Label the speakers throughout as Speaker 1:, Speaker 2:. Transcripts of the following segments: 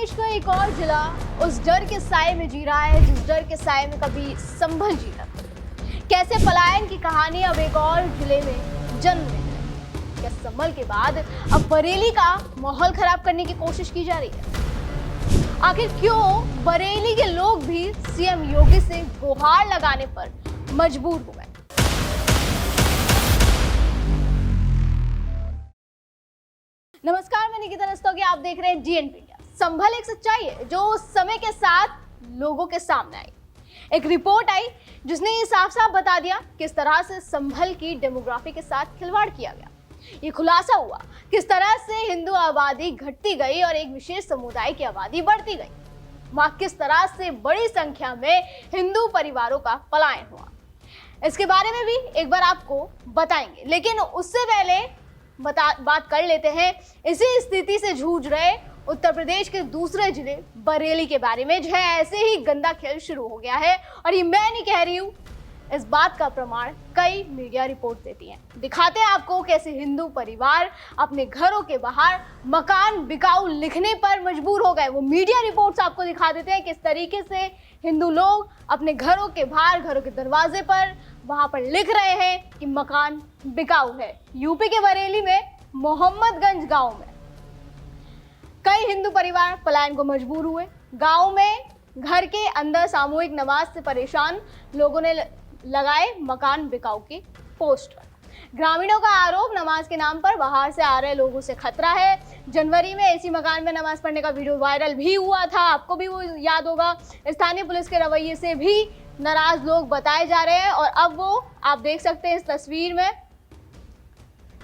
Speaker 1: प्रदेश का एक और जिला उस डर के साए में जी रहा है जिस डर के साए में कभी संभल जी रहा था। कैसे पलायन की कहानी अब एक और जिले में जन्म ले रही है। क्या संभल के बाद अब बरेली का माहौल खराब करने की कोशिश की जा रही है? आखिर क्यों बरेली के लोग भी सीएम योगी से गुहार लगाने पर मजबूर हो गए? नमस्कार, मैं निकिता रस्तोगी, आप देख रहे हैं जीएनपी इंडिया। संभल एक सच्चाई है जो समय के साथ लोगों के सामने आई। एक रिपोर्ट आई जिसने ये साफ साफ बता दिया किस तरह से संभल की डेमोग्राफी के साथ खिलवाड़ किया गया। ये खुलासा हुआ किस तरह से हिंदू आबादी घटती गई और एक विशेष समुदाय की आबादी बढ़ती गई। वहाँ किस तरह से बड़ी संख्या में हिंदू परिवारों का पलायन हुआ, इसके बारे में भी एक बार आपको बताएंगे। लेकिन उससे पहले बात कर लेते हैं इसी स्थिति से जूझ रहे उत्तर प्रदेश के दूसरे जिले बरेली के बारे में, जहां ऐसे ही गंदा खेल शुरू हो गया है। और ये मैं नहीं कह रही हूं, इस बात का प्रमाण कई मीडिया रिपोर्ट देती हैं। दिखाते हैं आपको कैसे हिंदू परिवार अपने घरों के बाहर मकान बिकाऊ लिखने पर मजबूर हो गए। वो मीडिया रिपोर्ट्स आपको दिखा देते हैं किस तरीके से हिंदू लोग अपने घरों के बाहर, घरों के दरवाजे पर वहां पर लिख रहे हैं कि मकान बिकाऊ है। यूपी के बरेली में मोहम्मदगंज गांव में कई हिंदू परिवार पलायन को मजबूर हुए। गांव में घर के अंदर सामूहिक नमाज से परेशान लोगों ने लगाए मकान बिकाऊ के पोस्टर। ग्रामीणों का आरोप, नमाज के नाम पर बाहर से आ रहे लोगों से खतरा है। जनवरी में इसी मकान में नमाज पढ़ने का वीडियो वायरल भी हुआ था, आपको भी वो याद होगा। स्थानीय पुलिस के रवैये से भी नाराज लोग बताए जा रहे हैं और अब वो आप देख सकते हैं इस तस्वीर में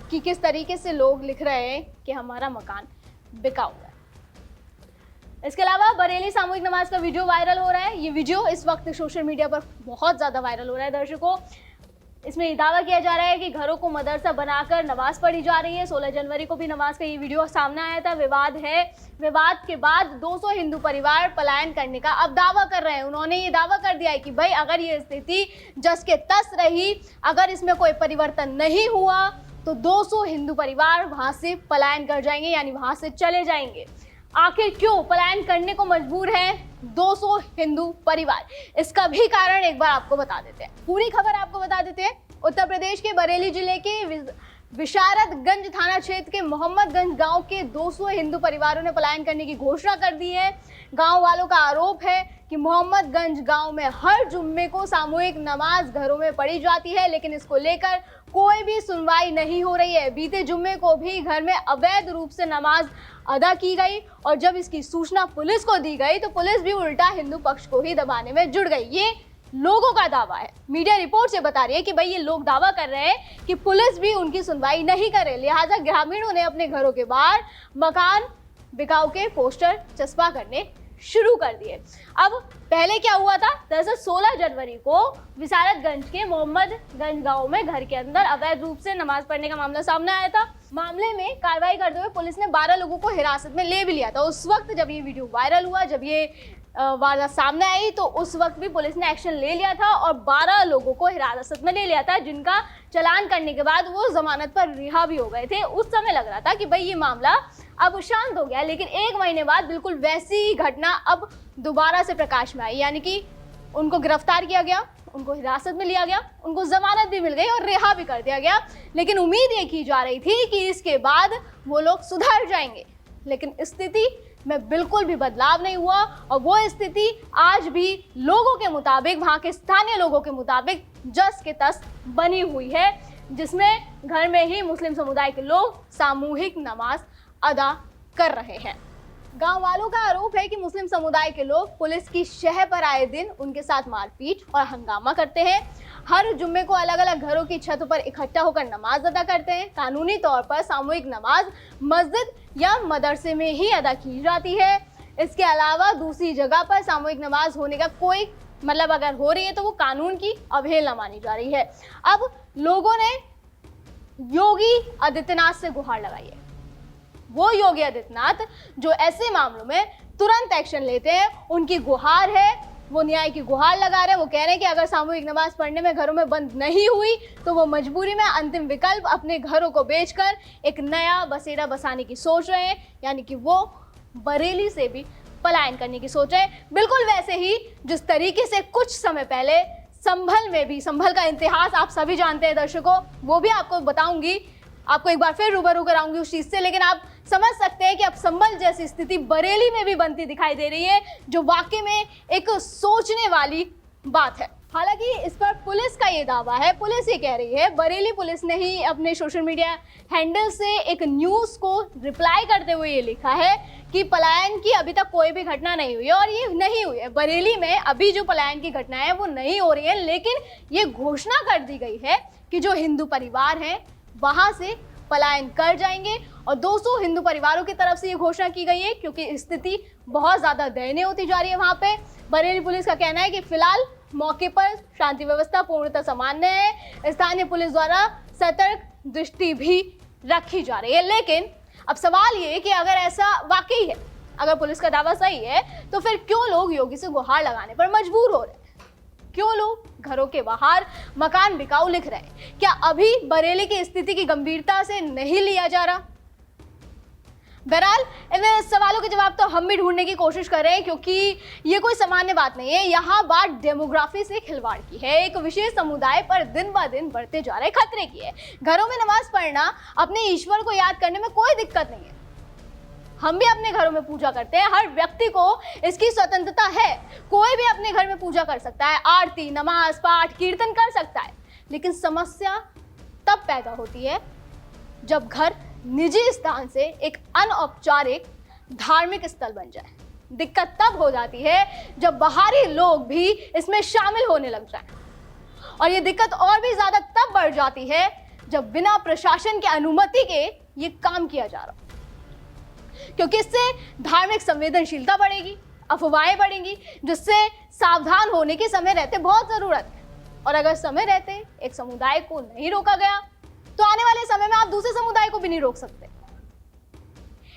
Speaker 1: कि किस तरीके से लोग लिख रहे हैं कि हमारा मकान बिकाऊ है। इसके अलावा बरेली सामूहिक नमाज का वीडियो वायरल हो रहा है। ये वीडियो इस वक्त सोशल मीडिया पर बहुत ज़्यादा वायरल हो रहा है। दर्शकों, इसमें ये दावा किया जा रहा है कि घरों को मदरसा बनाकर नमाज पढ़ी जा रही है। 16 जनवरी को भी नमाज का ये वीडियो सामने आया था। विवाद है, विवाद के बाद 200 हिंदू परिवार पलायन करने का अब दावा कर रहे हैं। उन्होंने ये दावा कर दिया है कि भाई अगर ये स्थिति जस के तस रही, अगर इसमें कोई परिवर्तन नहीं हुआ तो 200 हिंदू परिवार वहां से पलायन कर जाएंगे, यानी वहां से चले जाएंगे। आखिर क्यों पलायन करने को मजबूर है 200 हिंदू परिवार, इसका भी कारण एक बार आपको बता देते हैं। पूरी खबर आपको बता देते हैं। उत्तर प्रदेश के बरेली जिले के विशारदगंज थाना क्षेत्र के मोहम्मदगंज गांव के 200 हिंदू परिवारों ने पलायन करने की घोषणा कर दी है। गांव वालों का आरोप है कि मोहम्मदगंज गांव में हर जुम्मे को सामूहिक नमाज घरों में पढ़ी जाती है, लेकिन इसको लेकर कोई भी सुनवाई नहीं हो रही है। बीते जुम्मे को भी घर में अवैध रूप से नमाज अदा की गई और जब इसकी सूचना पुलिस को दी गई तो पुलिस भी उल्टा हिंदू पक्ष को ही दबाने में जुड़ गई। ये लोगों का दावा है। मीडिया रिपोर्ट से बता रही है कि भाई ये लोग दावा कर रहे हैं कि पुलिस भी उनकी सुनवाई नहीं करे, लिहाजा ग्रामीणों ने अपने घरों के बाहर मकान बिकाऊ के पोस्टर चस्पा करने शुरू कर दिए। अब पहले क्या हुआ था, दरअसल 16 जनवरी को विशारदगंज के मोहम्मदगंज गांव में घर के अंदर अवैध रूप से नमाज पढ़ने का मामला सामने आया था। मामले में कार्रवाई करते हुए पुलिस ने 12 लोगों को हिरासत में ले भी लिया था। उस वक्त जब ये वीडियो वायरल हुआ, जब ये वारदात सामने आई तो उस वक्त भी पुलिस ने एक्शन ले लिया था और 12 लोगों को हिरासत में ले लिया था, जिनका चालान करने के बाद वो जमानत पर रिहा भी हो गए थे। उस समय लग रहा था कि भाई ये मामला अब शांत हो गया, लेकिन एक महीने बाद बिल्कुल वैसी ही घटना अब दोबारा से प्रकाश में आई, यानी कि उनको गिरफ्तार किया गया, उनको हिरासत में लिया गया, उनको जमानत भी मिल गई और रिहा भी कर दिया गया। लेकिन उम्मीद ये की जा रही थी कि इसके बाद वो लोग सुधर जाएंगे, लेकिन स्थिति में बिल्कुल भी बदलाव नहीं हुआ और वो स्थिति आज भी लोगों के मुताबिक, वहाँ के स्थानीय लोगों के मुताबिक जस के तस बनी हुई है, जिसमें घर में ही मुस्लिम समुदाय के लोग सामूहिक नमाज अदा कर रहे हैं। गांव वालों का आरोप है कि मुस्लिम समुदाय के लोग पुलिस की शह पर आए दिन उनके साथ मारपीट और हंगामा करते हैं। हर जुम्मे को अलग अलग घरों की छत पर इकट्ठा होकर नमाज अदा करते हैं। कानूनी तौर पर सामूहिक नमाज मस्जिद या मदरसे में ही अदा की जाती है। इसके अलावा दूसरी जगह पर सामूहिक नमाज होने का कोई मतलब अगर हो रही है तो वो कानून की अवहेलना मानी जा रही है। अब लोगों ने योगी आदित्यनाथ से गुहार लगाई है। वो योगी आदित्यनाथ जो ऐसे मामलों में तुरंत एक्शन लेते हैं, उनकी गुहार है, वो न्याय की गुहार लगा रहे हैं। वो कह रहे हैं कि अगर सामूहिक नमाज पढ़ने में घरों में बंद नहीं हुई तो वो मजबूरी में अंतिम विकल्प अपने घरों को बेचकर एक नया बसेरा बसाने की सोच रहे हैं, यानी कि वो बरेली से भी पलायन करने की सोच है। बिल्कुल वैसे ही जिस तरीके से कुछ समय पहले संभल में भी, संभल का इतिहास आप सभी जानते हैं दर्शकों, वो भी आपको बताऊंगी, आपको एक बार फिर रूबरू कराऊंगी उस चीज से। लेकिन आप समझ सकते हैं कि अब संभल जैसी स्थिति बरेली में भी बनती दिखाई दे रही है, जो वाकई में एक सोचने वाली बात है। हालांकि इस पर पुलिस का ये दावा है, पुलिस ये कह रही है, बरेली पुलिस ने ही अपने सोशल मीडिया हैंडल से एक न्यूज को रिप्लाई करते हुए ये लिखा है कि पलायन की अभी तक कोई भी घटना नहीं हुई है, और ये नहीं हुई है। बरेली में अभी जो पलायन की घटना है वो नहीं हो रही है, लेकिन ये घोषणा कर दी गई है कि जो हिंदू परिवार हैं वहां से पलायन कर जाएंगे। और 200 हिंदू परिवारों की तरफ से ये घोषणा की गई है, क्योंकि स्थिति बहुत ज्यादा दयनीय होती जा रही है वहां पे। बरेली पुलिस का कहना है कि फिलहाल मौके पर शांति व्यवस्था पूर्णतः सामान्य है, स्थानीय पुलिस द्वारा सतर्क दृष्टि भी रखी जा रही है। लेकिन अब सवाल ये कि अगर ऐसा वाकई है, अगर पुलिस का दावा सही है, तो फिर क्यों लोग योगी से गुहार लगाने पर मजबूर हो रहे हैं? क्यों लोग घरों के बाहर मकान बिकाऊ लिख रहे हैं? क्या अभी बरेली की स्थिति की गंभीरता से नहीं लिया जा रहा? बहरहाल इन सवालों के जवाब तो हम भी ढूंढने की कोशिश कर रहे हैं, क्योंकि ये कोई सामान्य बात नहीं है। यहाँ बात डेमोग्राफी से खिलवाड़ की है, एक विशेष समुदाय पर दिन ब दिन बढ़ते जा रहे खतरे की है। घरों में नमाज पढ़ना, अपने ईश्वर को याद करने में कोई दिक्कत नहीं है, हम भी अपने घरों में पूजा करते हैं, हर व्यक्ति को इसकी स्वतंत्रता है, कोई भी अपने घर में पूजा कर सकता है, आरती, नमाज, पाठ, कीर्तन कर सकता है। लेकिन समस्या तब पैदा होती है जब घर निजी स्थान से एक अनौपचारिक धार्मिक स्थल बन जाए। दिक्कत तब हो जाती है जब बाहरी लोग भी इसमें शामिल होने लग जाएं। और ये दिक्कत और भी ज्यादा तब बढ़ जाती है जब बिना प्रशासन की अनुमति के ये काम किया जा रहा, क्योंकि इससे धार्मिक संवेदनशीलता बढ़ेगी, अफवाहें बढ़ेंगी, जिससे सावधान होने की समय रहते बहुत जरूरत है। और अगर समय रहते एक समुदाय को नहीं रोका गया, तो आने वाले समय में आप दूसरे समुदाय को भी नहीं रोक सकते।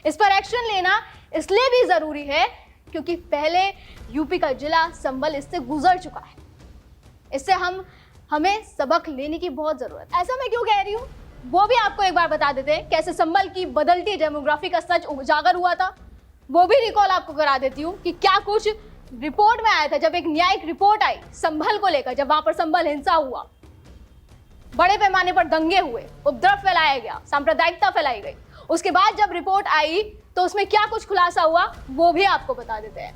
Speaker 1: इस पर एक्शन लेना इसलिए भी जरूरी है क्योंकि पहले यूपी का जिला संभल इससे गुजर चुका है। इससे हमें सबक लेने की बहुत जरूरत है। ऐसा मैं क्यों कह रही हूँ, वो भी आपको एक बार बता देते हैं, कैसे संभल की बदलती डेमोग्राफी का सच उजागर हुआ था। वो भी रिकॉल आपको करा देती हूँ कि क्या कुछ रिपोर्ट में आया था। जब एक न्यायिक रिपोर्ट आई संभल को लेकर, जब वहां पर संभल हिंसा हुआ, बड़े पैमाने पर दंगे हुए, उपद्रव फैलाया गया, सांप्रदायिकता फैलाई गई, उसके बाद जब रिपोर्ट आई तो उसमें क्या कुछ खुलासा हुआ वो भी आपको बता देते हैं।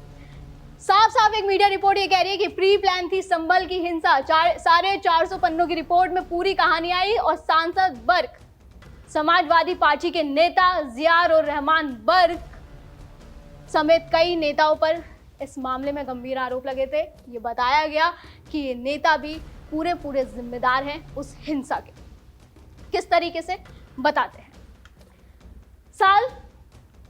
Speaker 1: साफ साफ एक मीडिया रिपोर्ट ये कह रही है कि प्री प्लान थी संभल की हिंसा। 450 पन्नों की रिपोर्ट में पूरी कहानी आई और सांसद बर्क, समाजवादी पार्टी के नेता जियार और रहमान बर्क समेत कई नेताओं पर इस मामले में गंभीर आरोप लगे थे। ये बताया गया कि ये नेता भी पूरे जिम्मेदार हैं उस हिंसा के। किस तरीके से बताते हैं। साल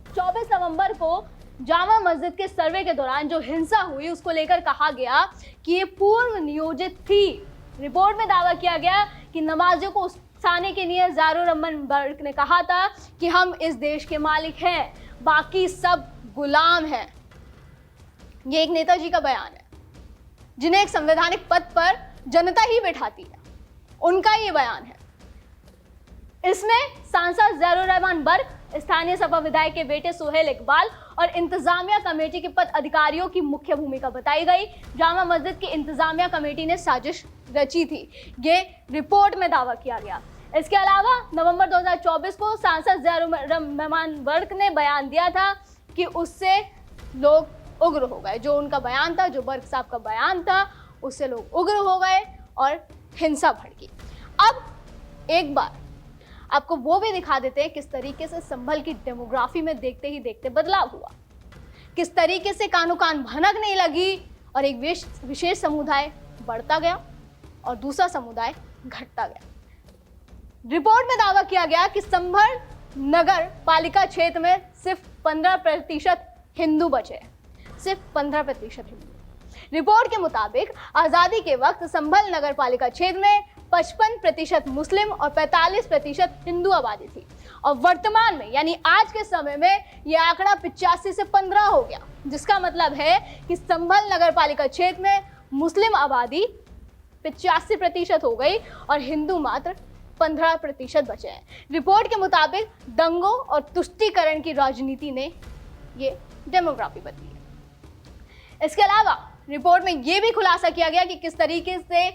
Speaker 1: 24 नवंबर को जामा मस्जिद के सर्वे के दौरान जो हिंसा हुई उसको लेकर कहा गया कि ये पूर्व नियोजित थी। रिपोर्ट में दावा किया गया कि नमाजियों को उकसाने के लिए ज़ारुर रहमान बर्क ने कहा था कि हम इस देश के मालिक हैं, बाकी सब गुलाम हैं। ये एक नेताजी का बयान है, जिन्हें एक संवैधानिक पद पर जनता ही बैठाती है, उनका ये बयान है। इसमें सांसद ज़ारुर रहमान बर्क, स्थानीय सपा विधायक के बेटे सुहेल इकबाल और इंतजामिया कमेटी के पद अधिकारियों की मुख्य भूमिका बताई गई। जामा मस्जिद की इंतजामिया कमेटी ने साजिश रची थी, ये रिपोर्ट में दावा किया गया। इसके अलावा नवंबर 2024 को सांसद ज़ारुर रहमान बर्क ने बयान दिया था कि उससे लोग उग्र हो गए। जो उनका बयान था, जो बर्क साहब का बयान था, उससे लोग उग्र हो गए और हिंसा भड़की। अब एक बार आपको वो भी दिखा देते हैं किस तरीके से संभल की डेमोग्राफी में देखते ही देखते बदलाव हुआ, किस तरीके से कानो कान भनक नहीं लगी और एक विशेष समुदाय बढ़ता गया और दूसरा समुदाय घटता गया। रिपोर्ट में दावा किया गया कि संभल नगर पालिका क्षेत्र में सिर्फ 15% हिंदू बचे, सिर्फ 15% हिंदू। रिपोर्ट के मुताबिक आजादी के वक्त संभल नगर पालिका क्षेत्र में 55% मुस्लिम और 45% हिंदू आबादी थी और वर्तमान में यानी आज के समय में यह आंकड़ा 85 से 15 हो गया, जिसका मतलब है कि संभल नगर पालिका क्षेत्र में मुस्लिम आबादी 85% हो गई और हिंदू मात्र 15% बचे हैं। रिपोर्ट के मुताबिक दंगों और तुष्टीकरण की राजनीति ने ये डेमोग्राफी बदली है। इसके अलावा रिपोर्ट में यह भी खुलासा किया गया कि किस तरीके से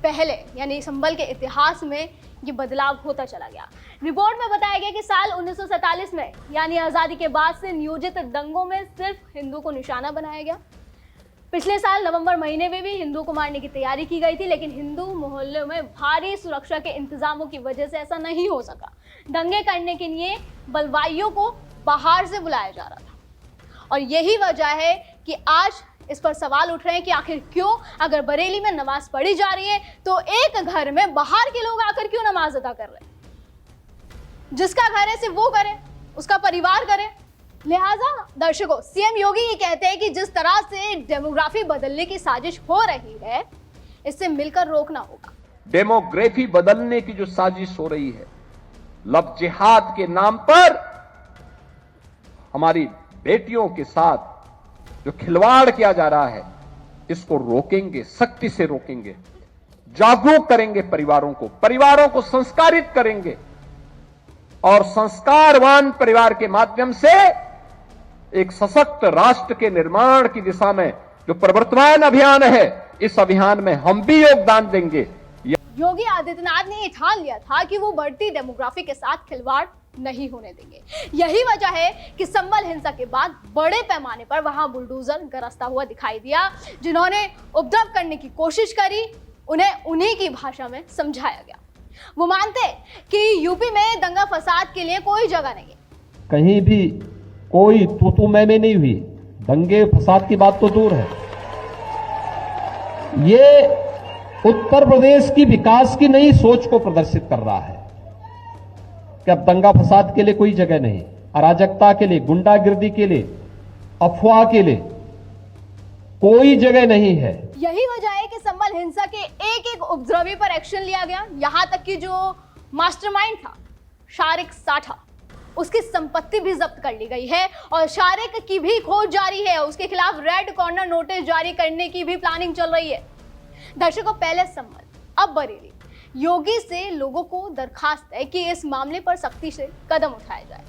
Speaker 1: पहले यानी संभल के इतिहास में ये बदलाव होता चला गया। रिपोर्ट में बताया गया कि साल 1947 में यानी आजादी के बाद से नियोजित दंगों में सिर्फ हिंदू को निशाना बनाया गया। पिछले साल नवंबर महीने में भी हिंदू को मारने की तैयारी की गई थी, लेकिन हिंदू मोहल्लों में भारी सुरक्षा के इंतजामों की वजह से ऐसा नहीं हो सका। दंगे करने के लिए बलवाइयों को बाहर से बुलाया जा रहा था और यही वजह है कि आज इस पर सवाल उठ रहे हैं कि आखिर क्यों, अगर बरेली में नमाज पढ़ी जा रही है तो एक घर में बाहर के लोग आकर क्यों नमाज अदा कर रहे हैं? जिसका घर है सिर्फ वो करे, उसका परिवार करे। लिहाजा दर्शकों, सीएम योगी ये कहते हैं कि जिस तरह से डेमोग्राफी बदलने की साजिश हो रही है, इससे मिलकर रोकना होगा।
Speaker 2: डेमोग्राफी बदलने की जो साजिश हो रही है, लव जिहाद के नाम पर हमारी बेटियों के साथ जो खिलवाड़ किया जा रहा है, इसको रोकेंगे, सख्ती से रोकेंगे, जागरूक करेंगे परिवारों को संस्कारित करेंगे और संस्कारवान परिवार के माध्यम से एक सशक्त राष्ट्र के निर्माण की दिशा में जो प्रवर्तमान अभियान है, इस अभियान में हम भी योगदान देंगे।
Speaker 1: योगी आदित्यनाथ ने ये ठान लिया था कि वो बढ़ती डेमोग्राफी के साथ खिलवाड़ नहीं होने देंगे। यही वजह है कि संभल हिंसा के बाद बड़े पैमाने पर वहां बुलडोजर गरजता हुआ दिखाई दिया। जिन्होंने उपद्रव करने की कोशिश करी, उन्हें उन्हीं की भाषा में समझाया गया। वो मानते कि यूपी में दंगा फसाद के लिए कोई जगह नहीं है।
Speaker 3: कहीं भी कोई तू मैं नहीं हुई, दंगे फसाद की बात तो दूर है। ये उत्तर प्रदेश की विकास की नई सोच को प्रदर्शित कर रहा है कि अब दंगा फसाद के लिए कोई जगह नहीं, अराजकता के लिए, गुंडागिर्दी के लिए, अफवाह के लिए कोई जगह नहीं है।
Speaker 1: यही वजह है कि संभल हिंसा के एक एक उपद्रवी पर एक्शन लिया गया। यहां तक कि जो मास्टरमाइंड था शारिक साठा, उसकी संपत्ति भी जब्त कर ली गई है और शारिक की भी खोज जारी है। उसके खिलाफ रेड कॉर्नर नोटिस जारी करने की भी प्लानिंग चल रही है। दर्शकों, पहले संभल, अब बरेली। योगी से लोगों को दरखास्त है कि इस मामले पर सख्ती से कदम उठाया जाए।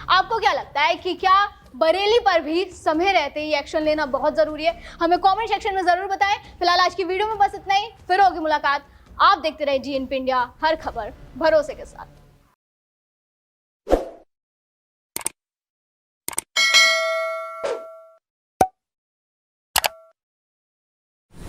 Speaker 1: आपको क्या लगता है कि क्या बरेली पर भी समय रहते ही एक्शन लेना बहुत जरूरी है? हमें कमेंट सेक्शन में जरूर बताएं। फिलहाल आज की वीडियो में बस इतना ही, फिर होगी मुलाकात। आप देखते रहे जीएनपी इंडिया, हर खबर भरोसे के साथ।